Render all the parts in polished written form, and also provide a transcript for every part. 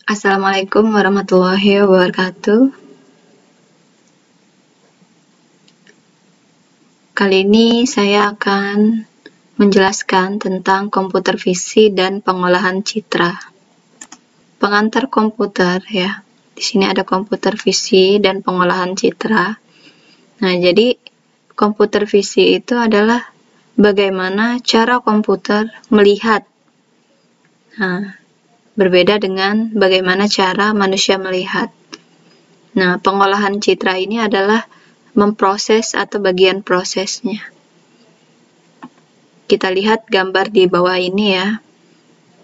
Assalamualaikum warahmatullahi wabarakatuh. Kali ini saya akan menjelaskan tentang komputer visi dan pengolahan citra. Pengantar komputer ya. Di sini ada komputer visi dan pengolahan citra. Nah, jadi komputer visi itu adalah bagaimana cara komputer melihat. Nah, berbeda dengan bagaimana cara manusia melihat. Nah, pengolahan citra ini adalah memproses atau bagian prosesnya. Kita lihat gambar di bawah ini ya.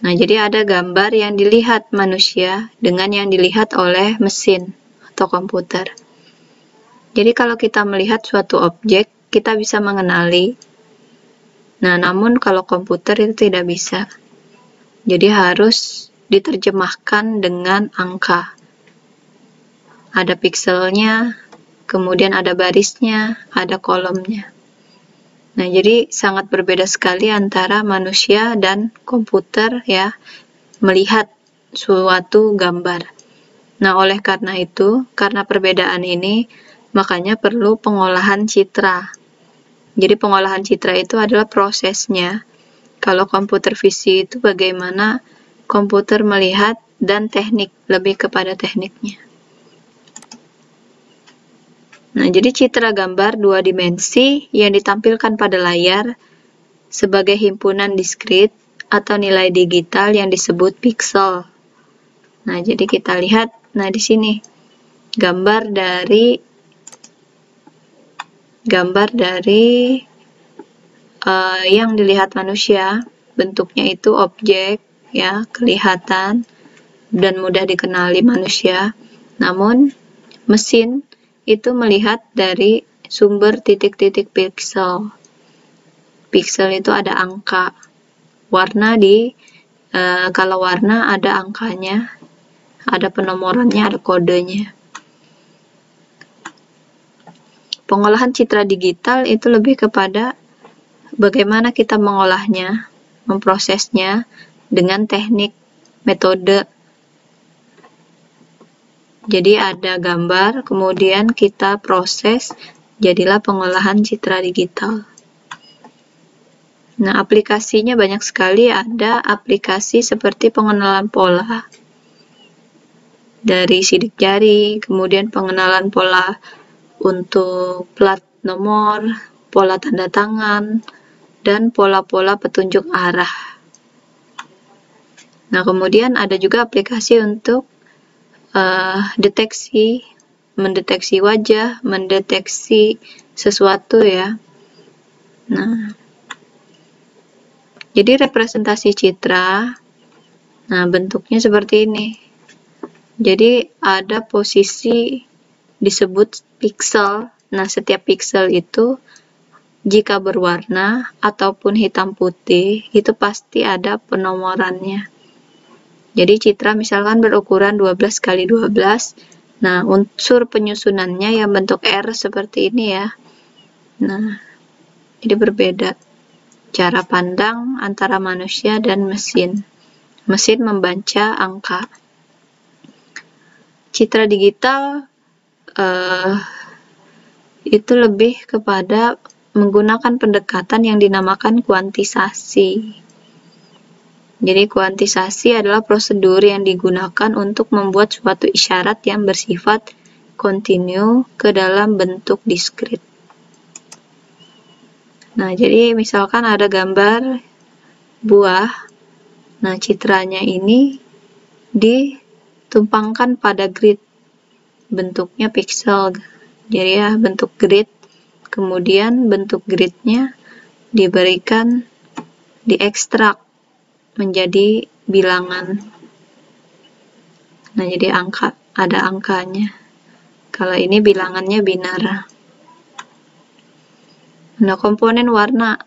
Nah, jadi ada gambar yang dilihat manusia dengan yang dilihat oleh mesin atau komputer. Jadi kalau kita melihat suatu objek, kita bisa mengenali. Nah, namun kalau komputer itu tidak bisa. Jadi harus diterjemahkan dengan angka. Ada pikselnya, kemudian ada barisnya, ada kolomnya. Nah, jadi sangat berbeda sekali antara manusia dan komputer ya, melihat suatu gambar. Nah, oleh karena itu, karena perbedaan ini, makanya perlu pengolahan citra. Jadi pengolahan citra itu adalah prosesnya. Kalau komputer visi itu bagaimana komputer melihat dan teknik, lebih kepada tekniknya. Nah, jadi citra gambar dua dimensi yang ditampilkan pada layar sebagai himpunan diskrit atau nilai digital yang disebut piksel. Nah, jadi kita lihat, nah di sini gambar dari yang dilihat manusia, bentuknya itu objek ya, kelihatan dan mudah dikenali manusia. Namun mesin itu melihat dari sumber titik-titik piksel. Piksel itu ada angka. Warna kalau warna ada angkanya, ada penomorannya, ada kodenya. Pengolahan citra digital itu lebih kepada bagaimana kita mengolahnya, memprosesnya dengan teknik, metode. Jadi ada gambar, kemudian kita proses, jadilah pengolahan citra digital. Nah, aplikasinya banyak sekali. Ada aplikasi seperti pengenalan pola dari sidik jari, kemudian pengenalan pola untuk plat nomor, pola tanda tangan, dan pola-pola petunjuk arah. Nah, kemudian ada juga aplikasi untuk mendeteksi wajah, mendeteksi sesuatu ya. Nah, jadi representasi citra, nah bentuknya seperti ini. Jadi ada posisi disebut piksel. Nah, setiap piksel itu jika berwarna ataupun hitam putih, itu pasti ada penomorannya. Jadi citra misalkan berukuran 12 x 12. Nah, unsur penyusunannya yang bentuk R seperti ini ya. Nah, jadi berbeda cara pandang antara manusia dan mesin. Mesin membaca angka. Citra digital itu lebih kepada menggunakan pendekatan yang dinamakan kuantisasi. Jadi kuantisasi adalah prosedur yang digunakan untuk membuat suatu isyarat yang bersifat kontinu ke dalam bentuk diskrit. Nah, jadi misalkan ada gambar buah. Nah, citranya ini ditumpangkan pada grid. Bentuknya piksel. Jadi ya, bentuk grid. Kemudian bentuk gridnya diberikan, diekstrak menjadi bilangan. Nah, jadi ada angkanya. Kalau ini bilangannya binar. Nah, komponen warna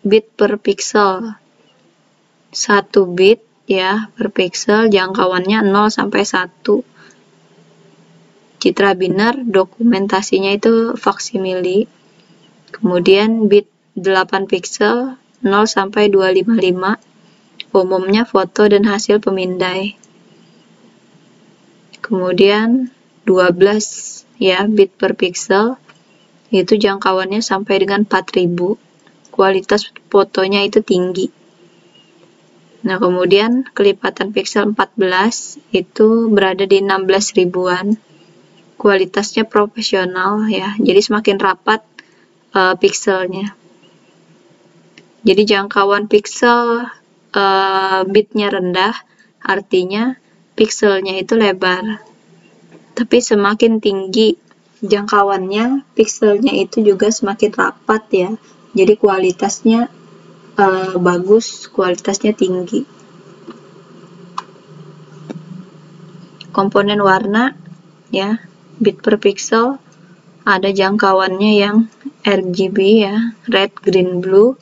bit per piksel. 1 bit ya per piksel, jangkauannya 0 sampai 1. Citra binar dokumentasinya itu faksimili. Kemudian bit 8 piksel 0 sampai 255. Umumnya foto dan hasil pemindai. kemudian 12 ya bit per pixel, itu jangkauannya sampai dengan 4000, kualitas fotonya itu tinggi. Nah, kemudian kelipatan pixel 14 itu berada di 16 ribuan, kualitasnya profesional ya, jadi semakin rapat pixelnya. Jadi jangkauan pixel bitnya rendah, artinya pixelnya itu lebar. Tapi semakin tinggi jangkauannya, pixelnya itu juga semakin rapat ya. Jadi kualitasnya bagus, kualitasnya tinggi. Komponen warna ya, bit per pixel ada jangkauannya yang RGB ya, red, green, blue,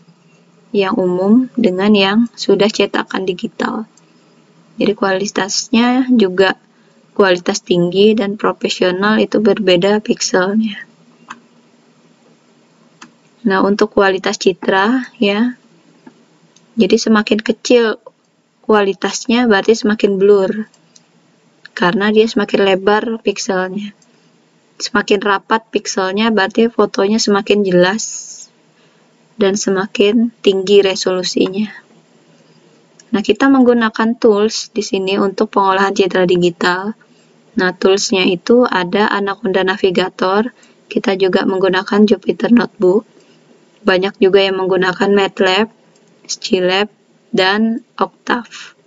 yang umum dengan yang sudah cetakan digital. Jadi kualitasnya juga kualitas tinggi dan profesional, itu berbeda pixelnya. Nah, untuk kualitas citra ya, jadi semakin kecil kualitasnya berarti semakin blur, karena dia semakin lebar pixelnya. Semakin rapat pixelnya berarti fotonya semakin jelas dan semakin tinggi resolusinya. Nah, kita menggunakan tools di sini untuk pengolahan citra digital. Nah, toolsnya itu ada Anaconda Navigator, kita juga menggunakan Jupyter Notebook, banyak juga yang menggunakan MATLAB, Scilab, dan Octave.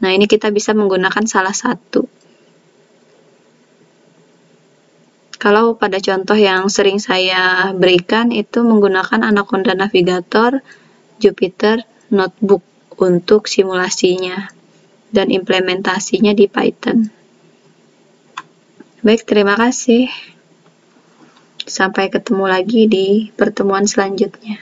Nah, ini kita bisa menggunakan salah satu. Kalau pada contoh yang sering saya berikan itu menggunakan Anaconda Navigator, Jupyter Notebook untuk simulasinya dan implementasinya di Python. Baik, terima kasih. Sampai ketemu lagi di pertemuan selanjutnya.